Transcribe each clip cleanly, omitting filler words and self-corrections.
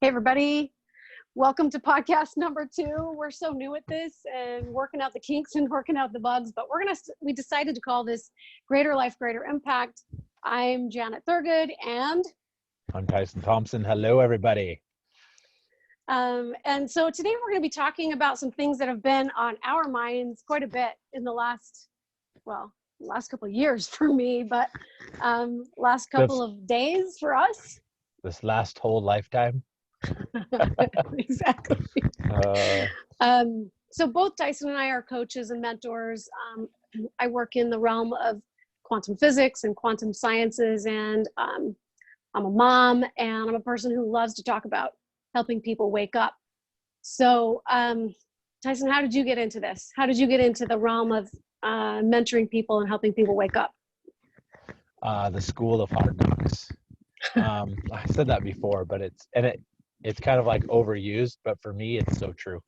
Hey everybody, welcome to podcast number 2. We're so new at this and working out the kinks and working out the bugs, but we decided to call this Greater Life, Greater Impact. I'm Janet Thurgood and I'm Tyson Thompson. Hello, everybody. And so today we're going to be talking about some things that have been on our minds quite a bit in the last couple of years for me, but last couple of days for us. This last whole lifetime. Exactly. So both Tyson and I are coaches and mentors. I work in the realm of quantum physics and quantum sciences, and I'm a mom, and I'm a person who loves to talk about helping people wake up. So Tyson, how did you get into this? How did you get into the realm of mentoring people and helping people wake up? The school of hard knocks. I said that before, but it's kind of like overused, but for me, it's so true.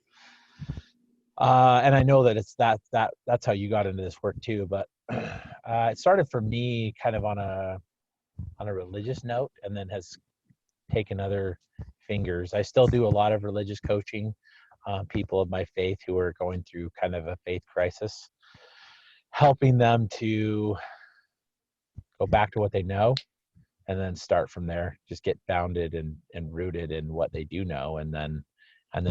And I know that it's that's how you got into this work too, but it started for me kind of on a religious note, and then has taken other fingers. I still do a lot of religious coaching, people of my faith who are going through kind of a faith crisis, helping them to go back to what they know and then start from there, just get founded and rooted in what they do know, and then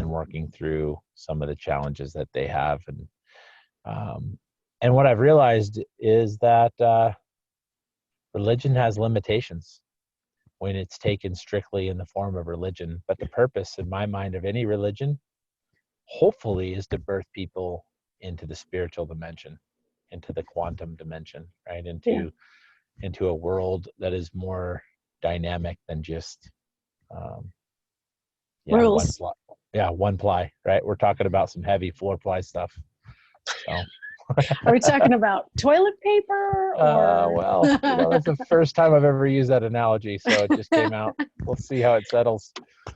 working through some of the challenges that they have. And what I've realized is that religion has limitations when it's taken strictly in the form of religion. But the purpose, in my mind, of any religion, hopefully, is to birth people into the spiritual dimension, into the quantum dimension, right? Into a world that is more dynamic than just rules. One ply, right? We're talking about some heavy 4-ply stuff. So. Are we talking about toilet paper? Well, that's the first time I've ever used that analogy, so it just came out. We'll see how it settles.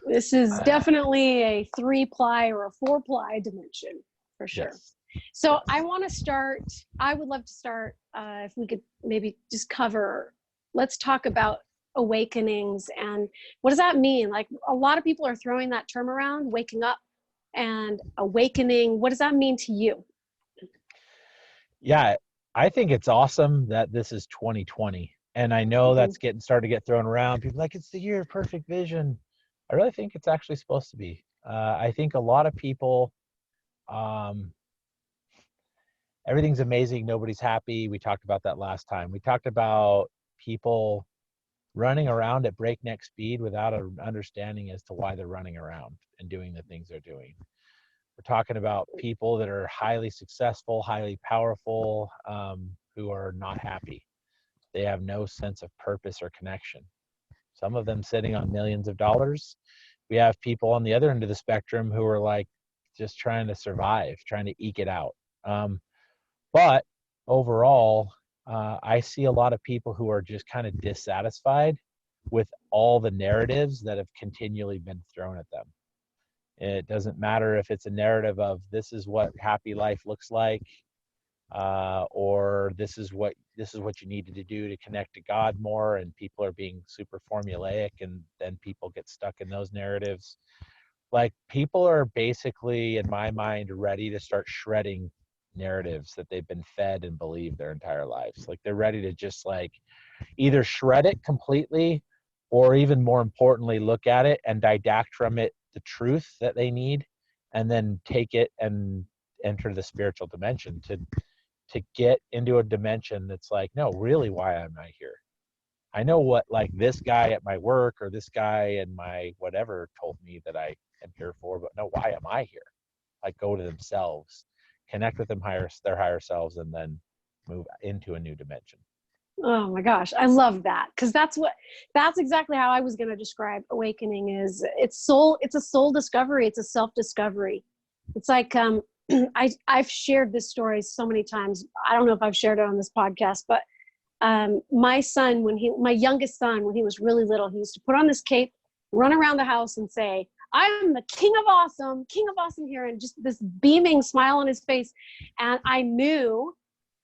This is definitely a 3-ply or a 4-ply dimension, for sure. Yes. So I would love to start, if we could maybe just let's talk about awakenings, and what does that mean? Like, a lot of people are throwing that term around, waking up and awakening. What does that mean to you? Yeah, I think it's awesome that this is 2020. And I know that's starting to get thrown around. People are like, it's the year of perfect vision. I really think it's actually supposed to be. I think a lot of people, everything's amazing, nobody's happy. We talked about that last time. We talked about people running around at breakneck speed without an understanding as to why they're running around and doing the things they're doing. We're talking about people that are highly successful, highly powerful, who are not happy. They have no sense of purpose or connection. Some of them sitting on millions of dollars. We have people on the other end of the spectrum who are like just trying to survive, trying to eke it out. But overall, I see a lot of people who are just kind of dissatisfied with all the narratives that have continually been thrown at them. It doesn't matter if it's a narrative of this is what happy life looks like, or this is what you needed to do to connect to God more, and people are being super formulaic, and then people get stuck in those narratives. Like, people are basically, in my mind, ready to start shredding narratives that they've been fed and believed their entire lives. Like, they're ready to just like either shred it completely, or even more importantly, look at it and didact from it the truth that they need, and then take it and enter the spiritual dimension to get into a dimension that's like, no, really, why am I here? I know what, like, this guy at my work or this guy in my whatever told me that I am here for, but no, why am I here? Like, go to themselves, connect with their higher selves, and then move into a new dimension. Oh my gosh, I love that, because that's exactly how I was going to describe awakening. It's a soul discovery. It's a self-discovery. It's like, I've shared this story so many times. I don't know if I've shared it on this podcast, but my youngest son, when he was really little, he used to put on this cape, run around the house and say, I'm the king of awesome here, and just this beaming smile on his face. And I knew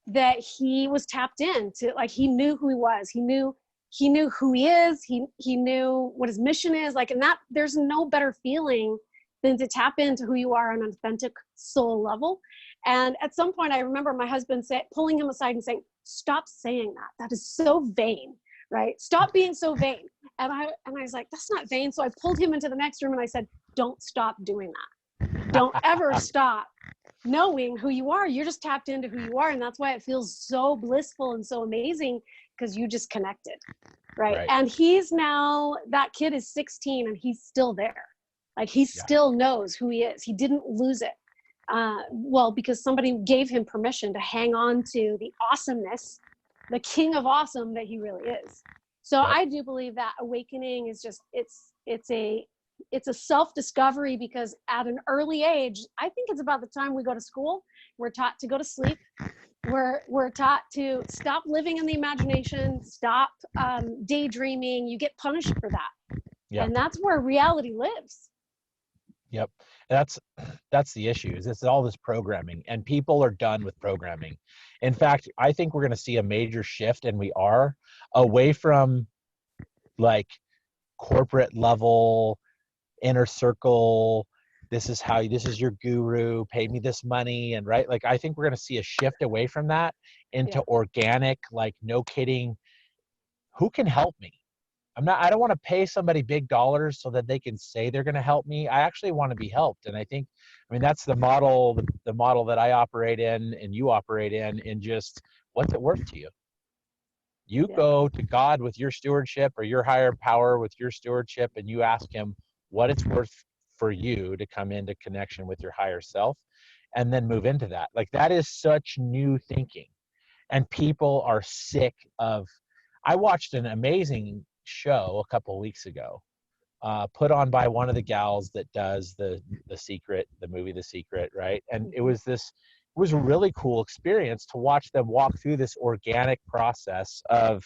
that he was tapped in to, like, he knew who he was. He knew he knew who he is. He knew what his mission is. Like, and that there's no better feeling than to tap into who you are on an authentic soul level. And at some point, I remember my husband pulling him aside and saying, "Stop saying that. That is so vain, right? Stop being so vain." And I was like, "That's not vain." So I pulled him into the next room and I said, "Don't stop doing that. Don't ever stop knowing who you are. You're just tapped into who you are. And that's why it feels so blissful and so amazing, because you just connected." Right. And that kid is 16 and he's still there. Like, he still knows who he is. He didn't lose it. Well, because somebody gave him permission to hang on to the awesomeness, the king of awesome that he really is. So I do believe that awakening is just, it's a self-discovery, because at an early age, I think it's about the time we go to school, we're taught to go to sleep. We're taught to stop living in the imagination, stop daydreaming. You get punished for that. Yep. And that's where reality lives. Yep. That's the issue, is it's all this programming, and people are done with programming. In fact, I think we're going to see a major shift, and we are, away from like corporate level, inner circle, this is your guru, pay me this money, and right, like I think we're going to see a shift away from that into organic, like, no kidding, who can help me? I don't want to pay somebody big dollars so that they can say they're going to help me. I actually want to be helped. And I think, that's the model that I operate in and you operate in just, what's it worth to you? You go to God with your stewardship, or your higher power with your stewardship, and you ask him what it's worth for you to come into connection with your higher self, and then move into that. Like, that is such new thinking. And people are sick of, I watched an amazing show a couple of weeks ago, put on by one of the gals that does the Secret, the movie The Secret, right? And it was a really cool experience to watch them walk through this organic process of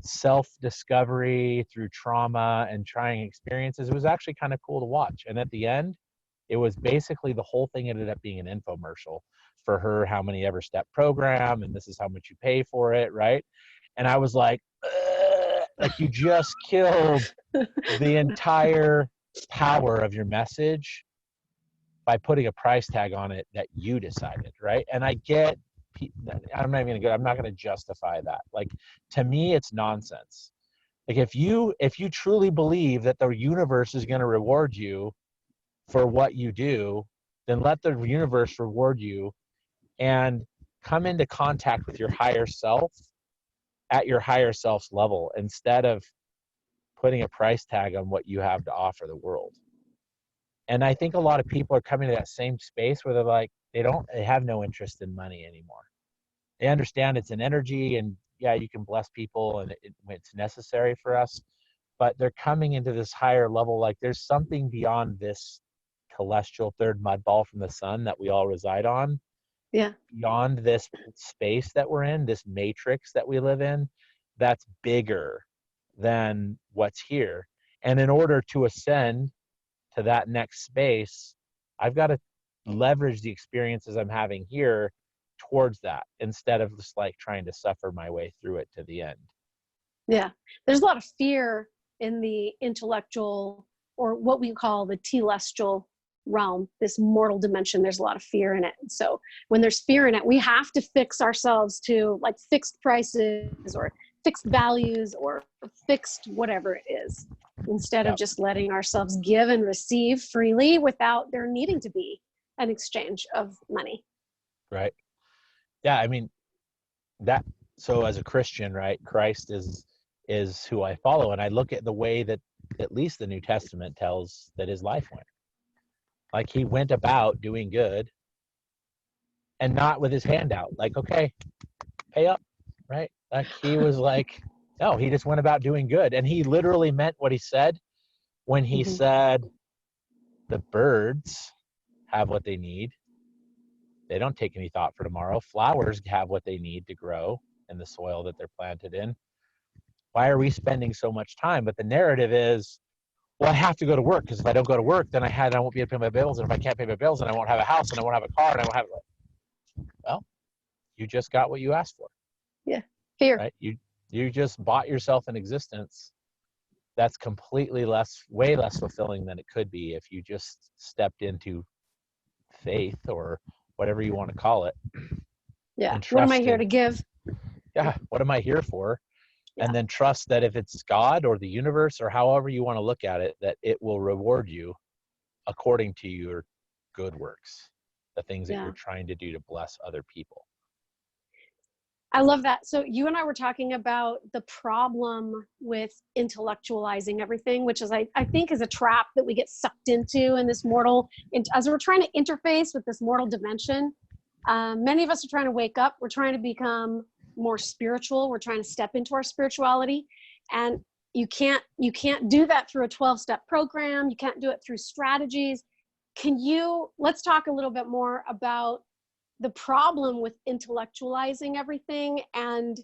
self-discovery through trauma and trying experiences. It was actually kind of cool to watch. And at the end, it was basically, the whole thing ended up being an infomercial for her how many ever step program, and this is how much you pay for it, right? And I was like, like, you just killed the entire power of your message by putting a price tag on it that you decided, right? And I get, I'm not going to justify that. Like, to me, it's nonsense. Like, if you truly believe that the universe is going to reward you for what you do, then let the universe reward you, and come into contact with your higher self at your higher self's level, instead of putting a price tag on what you have to offer the world. And I think a lot of people are coming to that same space where they're like, they have no interest in money anymore. They understand it's an energy, and you can bless people, and it's necessary for us, but they're coming into this higher level. Like, there's something beyond this celestial third mud ball from the sun that we all reside on. Beyond this space that we're in, this matrix that we live in, that's bigger than what's here. And in order to ascend to that next space, I've got to leverage the experiences I'm having here towards that, instead of just like trying to suffer my way through it to the end. Yeah. There's a lot of fear in the intellectual, or what we call the telestial realm, this mortal dimension. There's a lot of fear in it. And so when there's fear in it, we have to fix ourselves to like fixed prices or fixed values or fixed whatever it is, instead of just letting ourselves give and receive freely without there needing to be an exchange of money. Right. Yeah. So as a Christian, right, Christ is who I follow. And I look at the way that at least the New Testament tells that his life went. Like, he went about doing good, and not with his hand out, like, okay, pay up, right? Like, he was like, no, he just went about doing good. And he literally meant what he said when he said, the birds have what they need. They don't take any thought for tomorrow. Flowers have what they need to grow in the soil that they're planted in. Why are we spending so much time? But the narrative is, well, I have to go to work, because if I don't go to work, then I won't be able to pay my bills. And if I can't pay my bills, then I won't have a house, and I won't have a car, and I won't have. Well, you just got what you asked for. Yeah, fear. Right? You just bought yourself an existence that's completely way less fulfilling than it could be if you just stepped into faith, or whatever you want to call it, Yeah. and What am I here trusted, to give? yeah, what am I here for? Yeah. And then trust that if it's God or the universe or however you want to look at it, that it will reward you according to your good works, the things that Yeah. you're trying to do to bless other people. I love that. So you and I were talking about the problem with intellectualizing everything, which is, I think, is a trap that we get sucked into in this mortal, as we're trying to interface with this mortal dimension. Many of us are trying to wake up. We're trying to become more spiritual. We're trying to step into our spirituality. And you can't do that through a 12-step program. You can't do it through strategies. Let's talk a little bit more about the problem with intellectualizing everything, and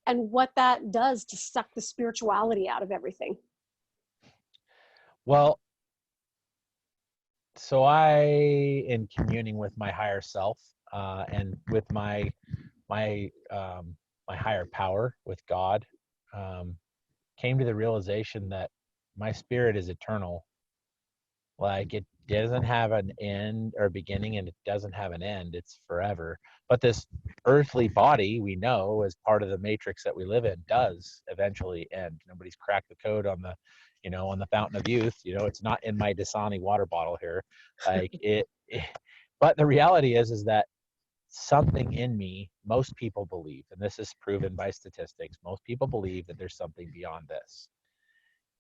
what that does to suck the spirituality out of everything. Well, so in communing with my higher self, and with my higher power, with God, came to the realization that my spirit is eternal. Like, it doesn't have an end or beginning, and it doesn't have an end. It's forever. But this earthly body, we know, as part of the matrix that we live in, does eventually end. Nobody's cracked the code on the, on the fountain of youth. It's not in my Dasani water bottle here. Like but the reality is that something in me, most people believe, and this is proven by statistics, most people believe that there's something beyond this.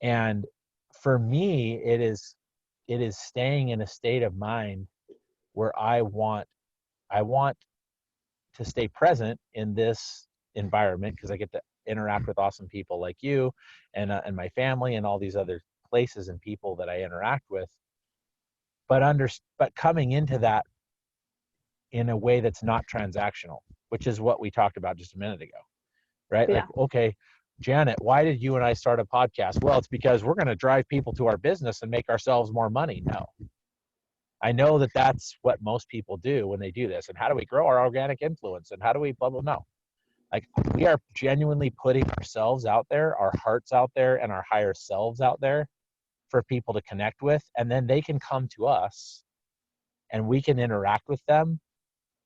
And for me, it is staying in a state of mind where I want to stay present in this environment, because I get to interact with awesome people like you, and my family, and all these other places and people that I interact with. But coming into that in a way that's not transactional, which is what we talked about just a minute ago, right? Yeah. Like, okay, Janet, why did you and I start a podcast? Well, it's because we're going to drive people to our business and make ourselves more money. No, I know that that's what most people do when they do this. And how do we grow our organic influence? And how do we blah, blah, no. Like, we are genuinely putting ourselves out there, our hearts out there, and our higher selves out there for people to connect with. And then they can come to us and we can interact with them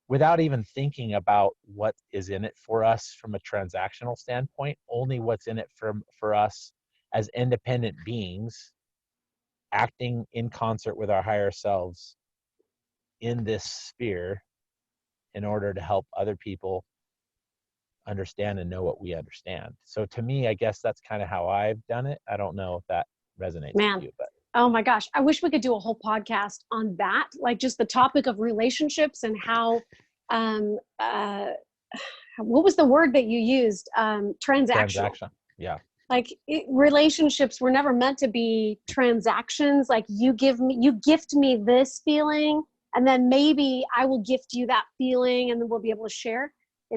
without even thinking about what is in it for us from a transactional standpoint, only what's in it for us as independent beings acting in concert with our higher selves in this sphere in order to help other people understand and know what we understand. So to me, I guess that's kind of how I've done it. I don't know if that resonates Man, with you, but oh my gosh, I wish we could do a whole podcast on that, like just the topic of relationships and how um what was the word that you used? Transactional. transaction. Yeah. Like, relationships were never meant to be transactions. Like, you gift me this feeling, and then maybe I will gift you that feeling, and then we'll be able to share.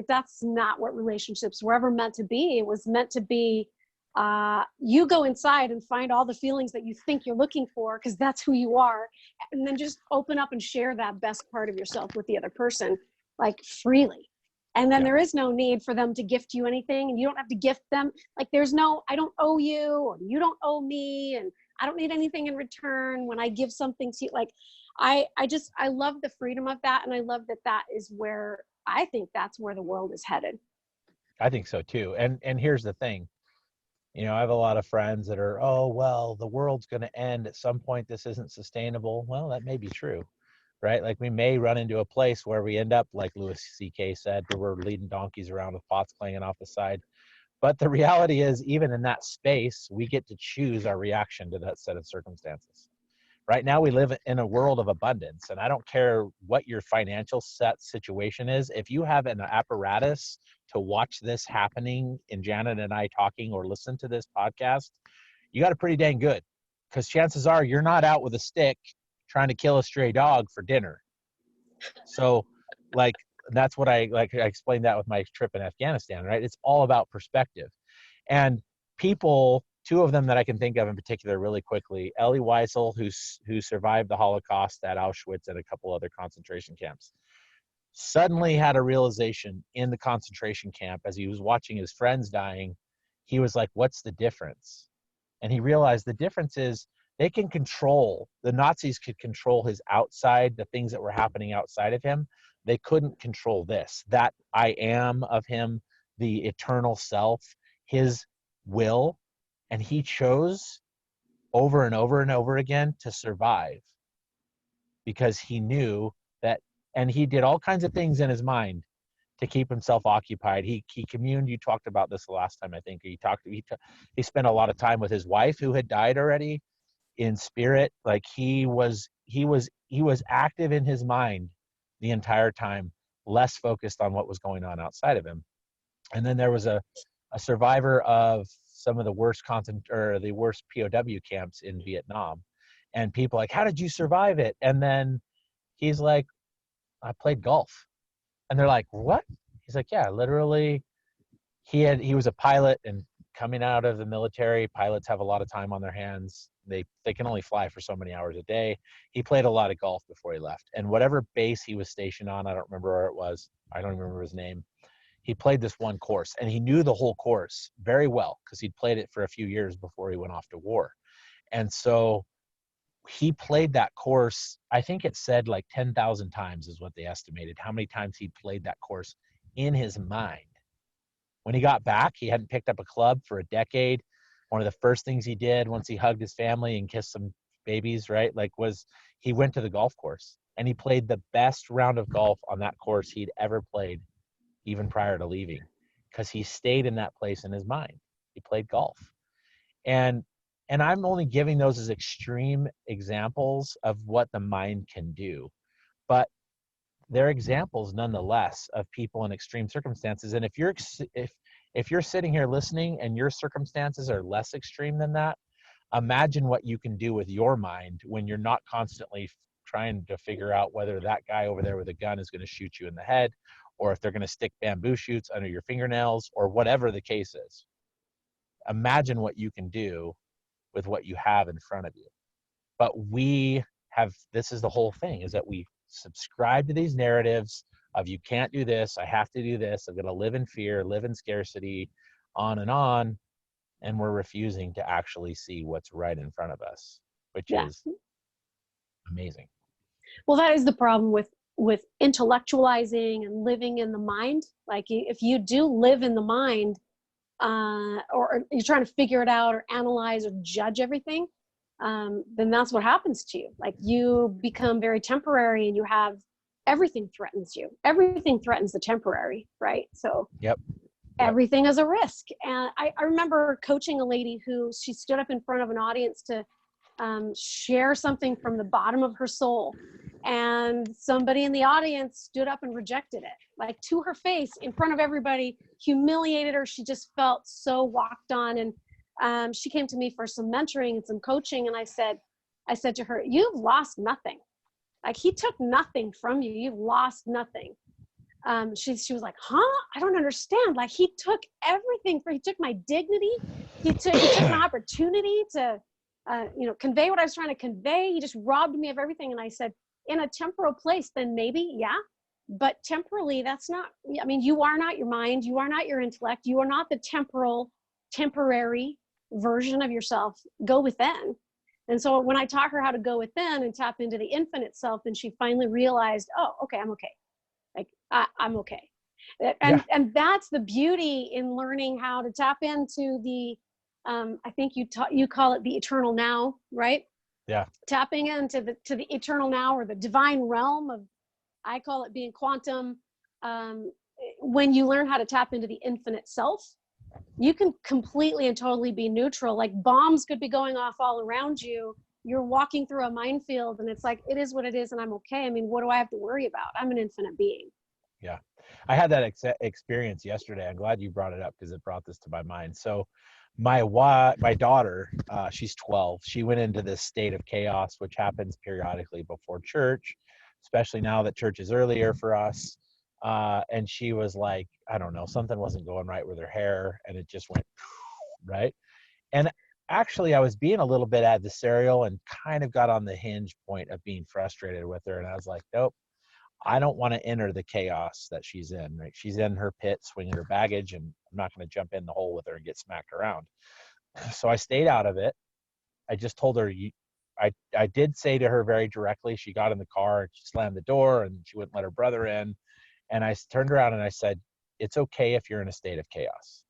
That's not what relationships were ever meant to be. It was meant to be, you go inside and find all the feelings that you think you're looking for, because that's who you are, and then just open up and share that best part of yourself with the other person, like, freely. And then there is no need for them to gift you anything, and you don't have to gift them. Like, there's no, I don't owe you, or you don't owe me, and I don't need anything in return when I give something to you. Like, I love the freedom of that. And I love that is where, I think that's where the world is headed. I think so too. And here's the thing. I have a lot of friends that are, oh, well, the world's going to end at some point. This isn't sustainable. Well, that may be true, right? Like, we may run into a place where we end up, like Louis C.K. said, where we're leading donkeys around with pots clanging off the side. But the reality is, even in that space, we get to choose our reaction to that set of circumstances. Right now, we live in a world of abundance, and I don't care what your financial situation is. If you have an apparatus to watch this happening in Janet and I talking, or listen to this podcast, you got it pretty dang good, because chances are you're not out with a stick trying to kill a stray dog for dinner. So, like, that's what I explained that with my trip in Afghanistan, right? It's all about perspective. And people, two of them that I can think of in particular really quickly, Elie Wiesel, who survived the Holocaust at Auschwitz and a couple other concentration camps, suddenly had a realization in the concentration camp as he was watching his friends dying, he was like, what's the difference? And he realized the difference is they can control, the Nazis could control his outside, the things that were happening outside of him. They couldn't control this, that I am of him, the eternal self, his will. And he chose over and over and over again to survive, because he knew that, and he did all kinds of things in his mind to keep himself occupied. He communed. You talked about this the last time, I think. He spent a lot of time with his wife, who had died already, in spirit. Like he was active in his mind the entire time, less focused on what was going on outside of him. And then there was a survivor of some of the worst the worst POW camps in Vietnam, and people like, how did you survive it? And then he's like, I played golf. And they're like, what? He's like, yeah, literally. He was a pilot, and coming out of the military, pilots have a lot of time on their hands. They can only fly for so many hours a day. He played a lot of golf before he left, and whatever base he was stationed on, I don't remember where it was. I don't even remember his name. He played this one course, and he knew the whole course very well because he'd played it for a few years before he went off to war. And so he played that course, I think it said like 10,000 times is what they estimated, how many times he played that course in his mind. When he got back, he hadn't picked up a club for a decade. One of the first things he did once he hugged his family and kissed some babies, right, like, was he went to the golf course, and he played the best round of golf on that course he'd ever played, even prior to leaving, because he stayed in that place in his mind. He played golf. And I'm only giving those as extreme examples of what the mind can do, but they're examples nonetheless of people in extreme circumstances. And if you're sitting here listening and your circumstances are less extreme than that, imagine what you can do with your mind when you're not constantly trying to figure out whether that guy over there with a gun is going to shoot you in the head, or if they're going to stick bamboo shoots under your fingernails, or whatever the case is. Imagine what you can do with what you have in front of you. But this is the whole thing, is that we subscribe to these narratives of, you can't do this, I have to do this, I'm going to live in fear, live in scarcity, on, and we're refusing to actually see what's right in front of us, which is amazing. Well, that is the problem with intellectualizing and living in the mind. Like, if you do live in the mind, or you're trying to figure it out or analyze or judge everything, then that's what happens to you. Like, you become very temporary, and everything threatens you. Everything threatens the temporary, right? So Yep. Everything is a risk. And I remember coaching a lady who, she stood up in front of an audience to share something from the bottom of her soul. And somebody in the audience stood up and rejected it, like, to her face, in front of everybody, humiliated her. She just felt so walked on. And she came to me for some mentoring and some coaching. And I said to her, you've lost nothing. Like, he took nothing from you. You've lost nothing. She was like, huh? I don't understand. Like, he took everything. He took my dignity. He took my opportunity to, convey what I was trying to convey. He just robbed me of everything. And I said, in a temporal place, then maybe, yeah. But temporally, that's not, I mean, you are not your mind. You are not your intellect. You are not the temporary version of yourself. Go within. And so when I taught her how to go within and tap into the infinite self, then she finally realized, oh, okay, I'm okay. Like, I'm okay. And that's the beauty in learning how to tap into the, I think you call it the eternal now, right? Yeah. Tapping into the eternal now, or the divine realm of, I call it being quantum. When you learn how to tap into the infinite self, you can completely and totally be neutral. Like, bombs could be going off all around you. You're walking through a minefield, and it's like, it is what it is, and I'm okay. I mean, what do I have to worry about? I'm an infinite being. Yeah. I had that experience yesterday. I'm glad you brought it up, because it brought this to my mind. So my daughter, she's 12. She went into this state of chaos, which happens periodically before church, especially now that church is earlier for us. And she was like, I don't know, something wasn't going right with her hair, and it just went right. And actually, I was being a little bit adversarial and kind of got on the hinge point of being frustrated with her. And I was like, nope, I don't want to enter the chaos that she's in. Right? She's in her pit, swinging her baggage, and I'm not going to jump in the hole with her and get smacked around. So I stayed out of it. I just told her, I did say to her very directly, she got in the car and she slammed the door and she wouldn't let her brother in. And I turned around and I said, it's okay if you're in a state of chaos,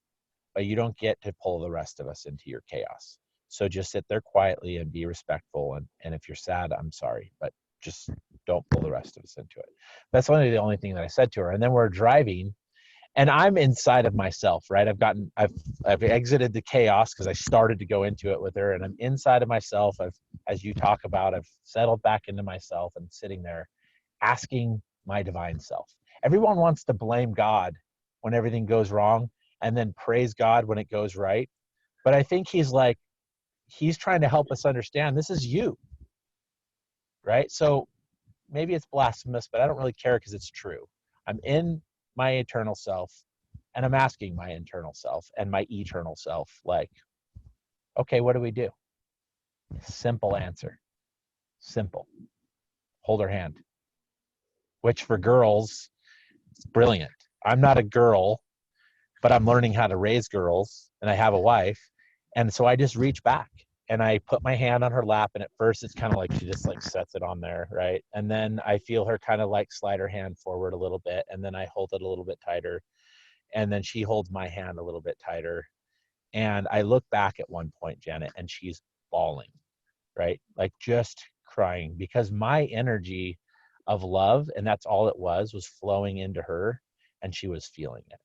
but you don't get to pull the rest of us into your chaos. So just sit there quietly and be respectful. And if you're sad, I'm sorry, but just don't pull the rest of us into it. That's only the only thing that I said to her. And then we're driving and I'm inside of myself, right? I've exited the chaos because I started to go into it with her, and I'm inside of myself. As you talk about, I've settled back into myself and sitting there asking my divine self. Everyone wants to blame God when everything goes wrong and then praise God when it goes right. But I think he's trying to help us understand this is you, right? So maybe it's blasphemous, but I don't really care because it's true. I'm in my eternal self and I'm asking my internal self and my eternal self, like, okay, what do we do? Simple answer. Simple. Hold her hand. Which for girls, it's brilliant. I'm not a girl, but I'm learning how to raise girls and I have a wife. And so I just reach back and I put my hand on her lap, and at first it's kind of like she just like sets it on there, right? And then I feel her kind of like slide her hand forward a little bit, and then I hold it a little bit tighter, and then she holds my hand a little bit tighter. And I look back at one point, Janet, and she's bawling, right? Like just crying, because my energy of love, and that's all it was flowing into her, and she was feeling it.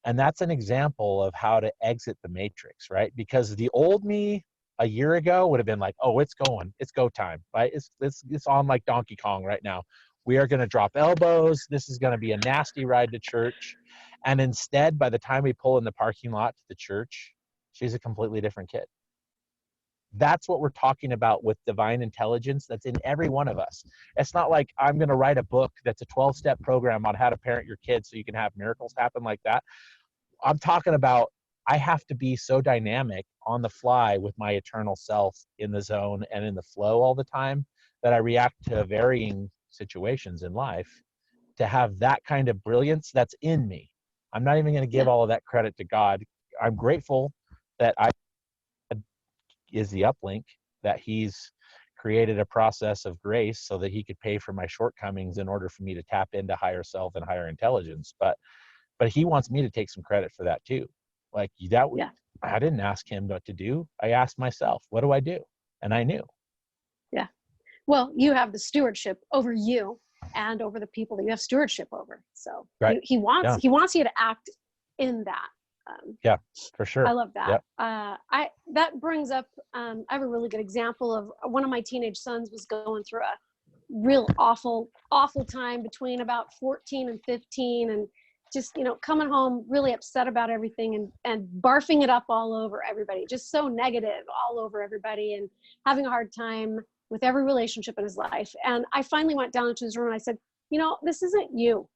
And that's an example of how to exit the matrix, right? Because the old me a year ago would have been like, oh, it's go time, right? It's on like Donkey Kong right now. We are going to drop elbows. This is going to be a nasty ride to church. And instead, by the time we pull in the parking lot to the church, she's a completely different kid. That's what we're talking about with divine intelligence that's in every one of us. It's not like I'm going to write a book that's a 12-step program on how to parent your kids so you can have miracles happen like that. I'm talking about I have to be so dynamic on the fly with my eternal self in the zone and in the flow all the time that I react to varying situations in life to have that kind of brilliance that's in me. I'm not even going to give all of that credit to God. I'm grateful that I is the uplink, that he's created a process of grace so that he could pay for my shortcomings in order for me to tap into higher self and higher intelligence. But he wants me to take some credit for that too. Like that, yeah. I didn't ask him what to do. I asked myself, what do I do? And I knew. Yeah. Well, you have the stewardship over you and over the people that you have stewardship over. So right. he wants you to act in that. Yeah, for sure. I love that. Yep. That brings up, I have a really good example of one of my teenage sons was going through a real awful time between about 14 and 15, and just, coming home really upset about everything and barfing it up all over everybody, just so negative all over everybody and having a hard time with every relationship in his life. And I finally went down into his room and I said, this isn't you.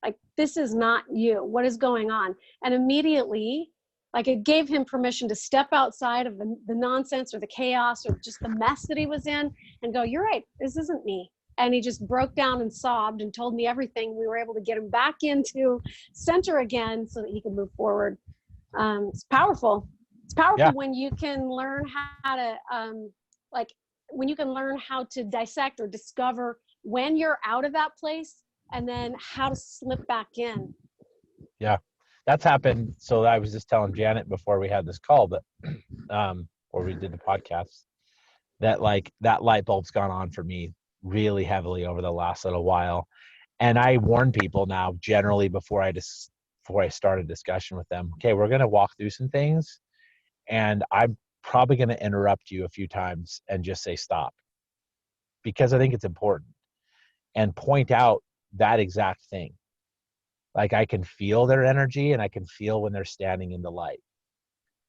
Like, this is not you. What is going on? And immediately, like, it gave him permission to step outside of the nonsense or the chaos or just the mess that he was in and go, you're right, this isn't me. And he just broke down and sobbed and told me everything. We were able to get him back into center again so that he could move forward. It's powerful. It's powerful when you can learn how to, when you can learn how to dissect or discover when you're out of that place, and then how to slip back in. Yeah, that's happened. So I was just telling Janet before we had this call, but or we did the podcast, that like that light bulb's gone on for me really heavily over the last little while. And I warn people now generally before I start a discussion with them, okay, we're going to walk through some things and I'm probably going to interrupt you a few times and just say stop, because I think it's important, and point out that exact thing. Like, I can feel their energy and I can feel when they're standing in the light.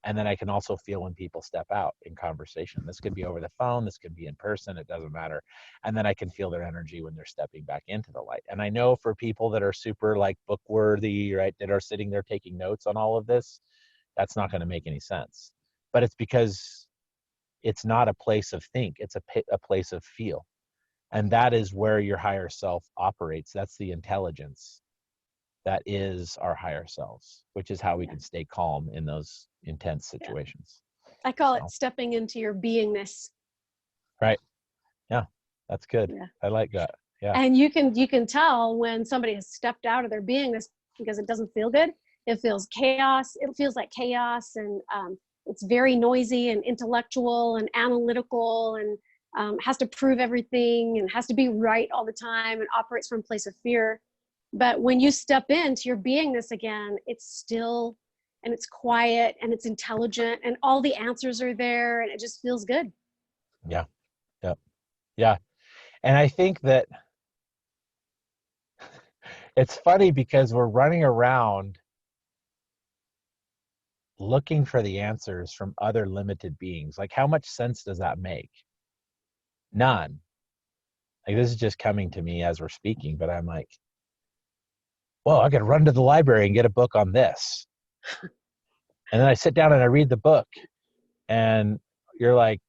And then I can also feel when people step out in conversation. This could be over the phone, this could be in person, it doesn't matter. And then I can feel their energy when they're stepping back into the light. And I know for people that are super like book worthy, right, that are sitting there taking notes on all of this, that's not going to make any sense. But it's because it's not a place of think, it's a place of feel. And that is where your higher self operates. That's the intelligence. that is our higher selves, which is how we Yeah. can stay calm in those intense situations. I call So, it stepping into your beingness. right. Yeah, that's good. Yeah. I like that. Yeah. And you can tell when somebody has stepped out of their beingness because it doesn't feel good. It feels chaos. It feels like chaos, and it's very noisy and intellectual and analytical, and has to prove everything and has to be right all the time and operates from a place of fear. But when you step into your beingness again, it's still and it's quiet and it's intelligent and all the answers are there and it just feels good. Yeah. Yeah. Yeah. And I think that it's funny because we're running around looking for the answers from other limited beings. Like, how much sense does that make? None. Like, this is just coming to me as we're speaking, but I'm like, well, I got to run to the library and get a book on this. And then I sit down and I read the book, and you're like,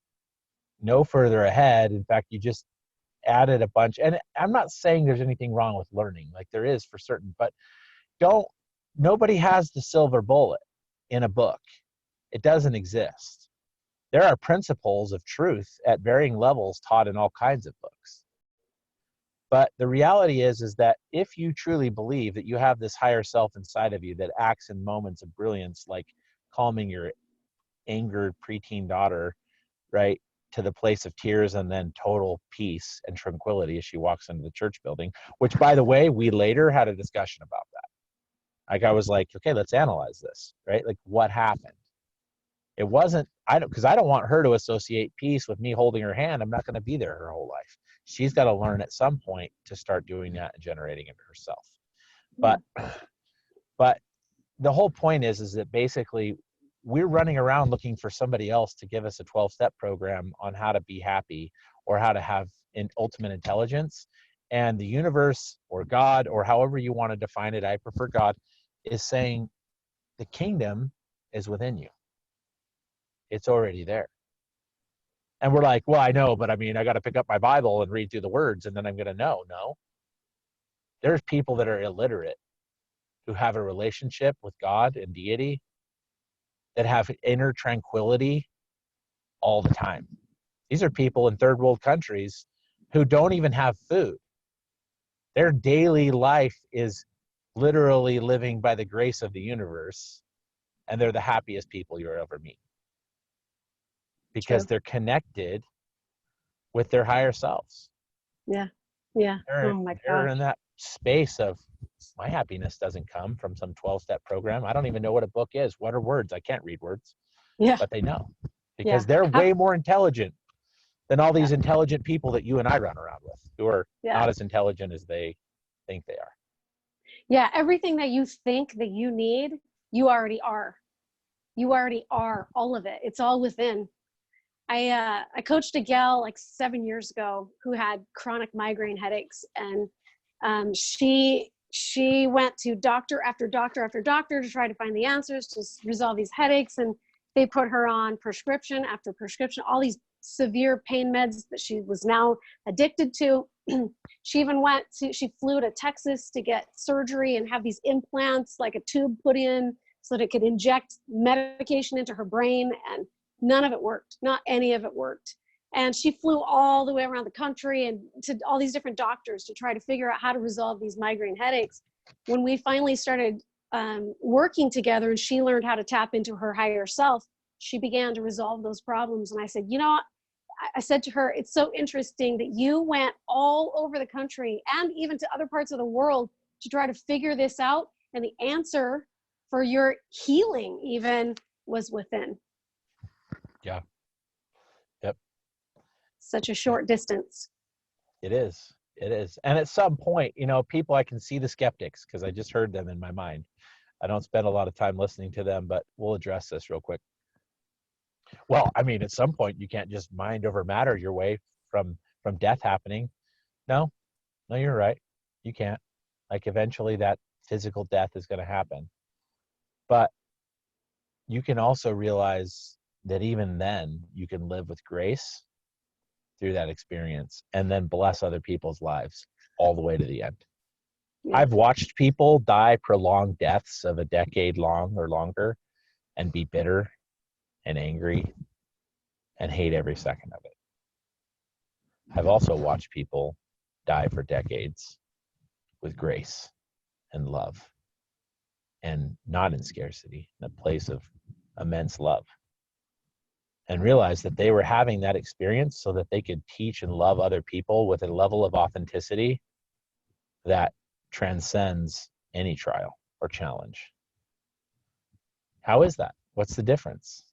no further ahead. In fact, you just added a bunch. And I'm not saying there's anything wrong with learning, like there is for certain, but nobody has the silver bullet in a book. It doesn't exist. There are principles of truth at varying levels taught in all kinds of books. But the reality is that if you truly believe that you have this higher self inside of you that acts in moments of brilliance, like calming your angered preteen daughter, right, to the place of tears and then total peace and tranquility as she walks into the church building, which, by the way, we later had a discussion about that. Like, I was like, okay, let's analyze this, right? Like, what happened? It wasn't, because I don't want her to associate peace with me holding her hand. I'm not going to be there her whole life. She's got to learn at some point to start doing that and generating it herself. Yeah. But the whole point is that basically we're running around looking for somebody else to give us a 12-step program on how to be happy or how to have an ultimate intelligence. And the universe or God, or however you want to define it, I prefer God, is saying the kingdom is within you. It's already there. And we're like, well, I know, but I mean, I got to pick up my Bible and read through the words and then I'm going to know. No, there's people that are illiterate who have a relationship with God and deity that have inner tranquility all the time. These are people in third world countries who don't even have food. Their daily life is literally living by the grace of the universe, and they're the happiest people you'll ever meet because True. they're connected with their higher selves. Yeah. Yeah. They're, Oh my they're gosh. in that space of, my happiness doesn't come from some 12-step program. I don't even know what a book is. What are words? I can't read words, Yeah. but they know Yeah. because they're way more intelligent than all Yeah. these intelligent people that you and I run around with who are Yeah. not as intelligent as they think they are. Yeah. Everything that you think that you need, you already are. You already are all of it. It's all within. I coached a gal like 7 years ago who had chronic migraine headaches, and she went to doctor after doctor after doctor to try to find the answers to resolve these headaches, and they put her on prescription after prescription, all these severe pain meds that she was now addicted to. She flew to Texas to get surgery and have these implants, like a tube put in so that it could inject medication into her brain, and none of it worked. Not any of it worked. And she flew all the way around the country and to all these different doctors to try to figure out how to resolve these migraine headaches. When we finally started working together and she learned how to tap into her higher self, she began to resolve those problems. And I said, I said to her, it's so interesting that you went all over the country and even to other parts of the world to try to figure this out. And the answer for your healing even was within. Yeah. Yep. Such a Yep. short distance. It is. It is. And at some point, people, I can see the skeptics because I just heard them in my mind. I don't spend a lot of time listening to them, but we'll address this real quick. Well, I mean, at some point, you can't just mind over matter your way from death happening. No, you're right. You can't. Like, eventually that physical death is going to happen. But you can also realize that even then you can live with grace through that experience and then bless other people's lives all the way to the end. Yeah. I've watched people die prolonged deaths of a decade long or longer and be bitter and angry and hate every second of it. I've also watched people die for decades with grace and love and not in scarcity, in a place of immense love, and realize that they were having that experience so that they could teach and love other people with a level of authenticity that transcends any trial or challenge. How is that? What's the difference?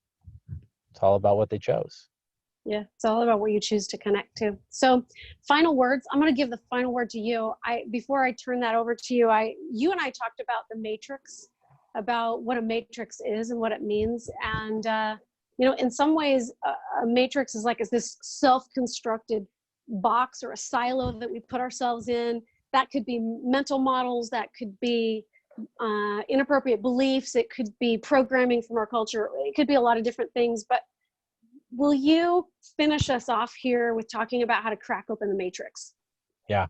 It's all about what they chose. Yeah, it's all about what you choose to connect to. So, final words. I'm going to give the final word to you. Before I turn that over to you, you and I talked about the matrix, about what a matrix is and what it means. And in some ways, a matrix is like this self-constructed box or a silo that we put ourselves in. That could be mental models. That could be inappropriate beliefs. It could be programming from our culture. It could be a lot of different things. But will you finish us off here with talking about how to crack open the matrix? Yeah.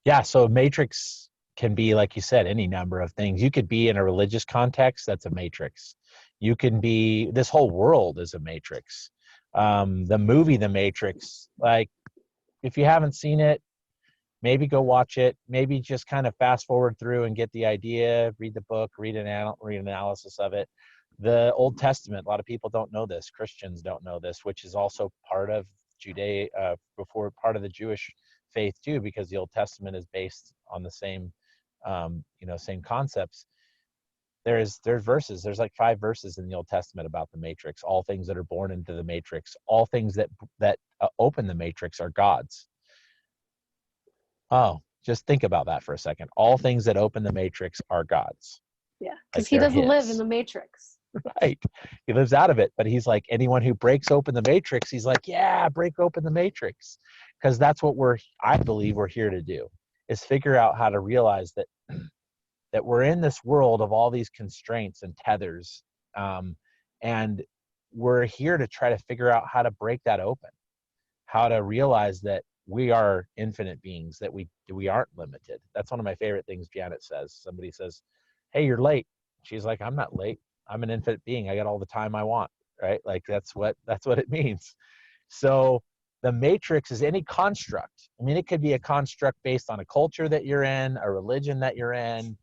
Yeah. So matrix can be, like you said, any number of things. You could be in a religious context. That's a matrix. You can be, this whole world is a matrix. The movie, The Matrix, like if you haven't seen it, maybe go watch it. Maybe just kind of fast forward through and get the idea, read the book, read an analysis of it. The Old Testament, a lot of people don't know this. Christians don't know this, which is also part of before part of the Jewish faith too, because the Old Testament is based on the same, same concepts. There's verses. There's like 5 verses in the Old Testament about the matrix. All things that are born into the matrix, all things that open the matrix are gods. Oh, just think about that for a second. All things that open the matrix are gods. Yeah, because Like he they're doesn't live in his. the matrix. Right. He lives out of it, but he's like, anyone who breaks open the matrix, he's like, yeah, break open the matrix. Because that's what I believe we're here to do, is figure out how to realize that that we're in this world of all these constraints and tethers. And we're here to try to figure out how to break that open, how to realize that we are infinite beings, that we aren't limited. That's one of my favorite things Janet says. Somebody says, hey, you're late. She's like, I'm not late. I'm an infinite being. I got all the time I want, right? Like that's what it means. So the matrix is any construct. I mean, it could be a construct based on a culture that you're in, a religion that you're in.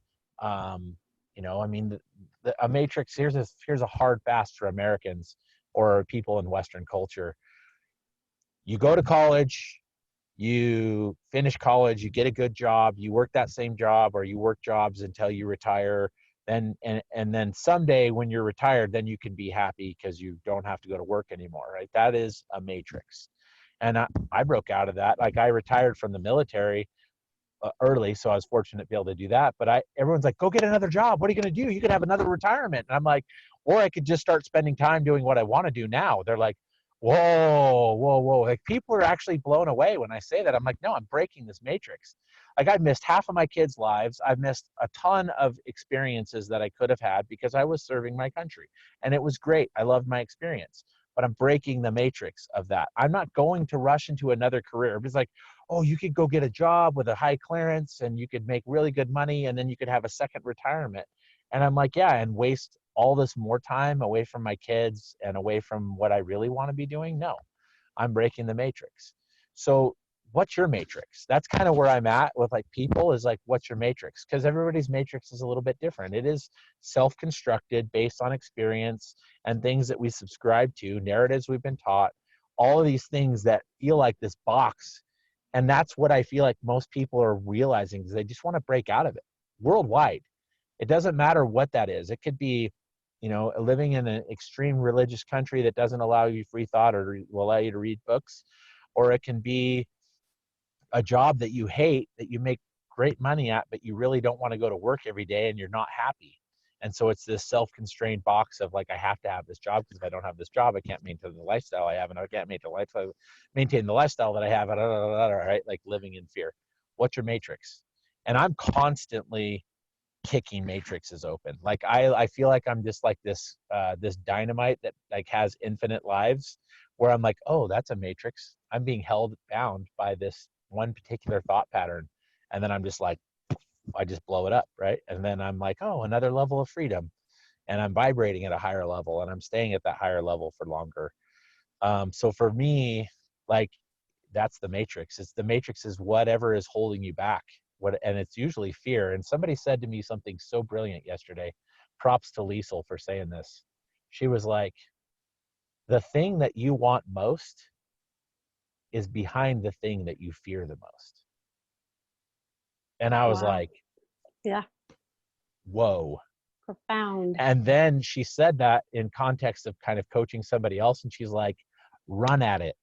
I mean, a matrix, here's a hard fast for Americans or people in Western culture. You go to college, you finish college, you get a good job, you work that same job, or you work jobs until you retire. Then someday when you're retired, then you can be happy because you don't have to go to work anymore, right? That is a matrix. And I broke out of that. Like I retired from the military early, so I was fortunate to be able to do that. But everyone's like, go get another job. What are you going to do? You could have another retirement. And I'm like, or I could just start spending time doing what I want to do now. They're like, whoa, whoa, whoa. Like people are actually blown away when I say that. I'm like, no, I'm breaking this matrix. Like I've missed half of my kids' lives. I've missed a ton of experiences that I could have had because I was serving my country. And it was great. I loved my experience. But I'm breaking the matrix of that. I'm not going to rush into another career. It's like, oh, you could go get a job with a high clearance and you could make really good money and then you could have a second retirement. And I'm like, yeah, and waste all this more time away from my kids and away from what I really want to be doing? No, I'm breaking the matrix. So what's your matrix? That's kind of where I'm at with like people is like, what's your matrix? Because everybody's matrix is a little bit different. It is self-constructed based on experience and things that we subscribe to, narratives we've been taught, all of these things that feel like this box. And that's what I feel like most people are realizing is they just want to break out of it worldwide. It doesn't matter what that is. It could be, living in an extreme religious country that doesn't allow you free thought or will allow you to read books, or it can be a job that you hate, that you make great money at, but you really don't want to go to work every day and you're not happy. And so it's this self-constrained box of like, I have to have this job because if I don't have this job, I can't maintain the lifestyle I have, and I can't maintain the lifestyle that I have, right? Like living in fear. What's your matrix? And I'm constantly kicking matrices open. Like I feel like I'm just like this dynamite that like has infinite lives, where I'm like, oh, that's a matrix. I'm being held bound by this one particular thought pattern, and then I'm just like I just blow it up, right? And then I'm like, oh, another level of freedom, and I'm vibrating at a higher level, and I'm staying at that higher level for longer. So for me, like, that's the matrix. It's the matrix is whatever is holding you back. And it's usually fear. And somebody said to me something so brilliant yesterday. Props to Liesel for saying this. She was like, the thing that you want most is behind the thing that you fear the most. And I was Wow. like, Yeah. whoa. Profound. And then she said that in context of kind of coaching somebody else. And she's like, run at it.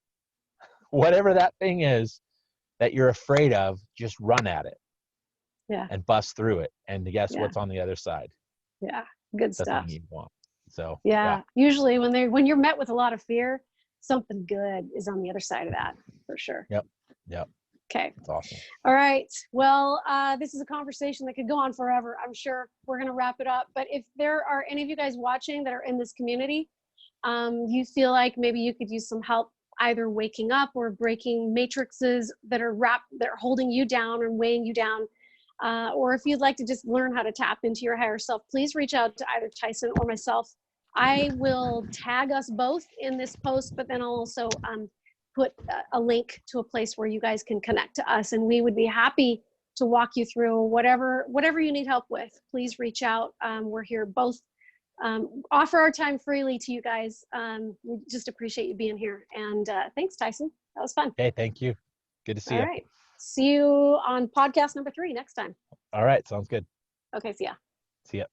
Whatever that thing is that you're afraid of, just run at it. Yeah. And bust through it. And guess Yeah. what's on the other side? Yeah. Good The stuff. thing you want. So yeah. Usually when you're met with a lot of fear, something good is on the other side of that, for sure. Yep. Okay. That's awesome. All right. Well, this is a conversation that could go on forever. I'm sure we're going to wrap it up. But if there are any of you guys watching that are in this community, you feel like maybe you could use some help either waking up or breaking matrices that are holding you down and weighing you down, or if you'd like to just learn how to tap into your higher self, please reach out to either Tyson or myself. I will tag us both in this post, but then I'll also put a link to a place where you guys can connect to us, and we would be happy to walk you through whatever you need help with. Please reach out. We're here both. Offer our time freely to you guys. We just appreciate you being here. And thanks, Tyson. That was fun. Okay, thank you. Good to see you. All right. See you on podcast number 3 next time. All right, sounds good. Okay, see ya. See ya.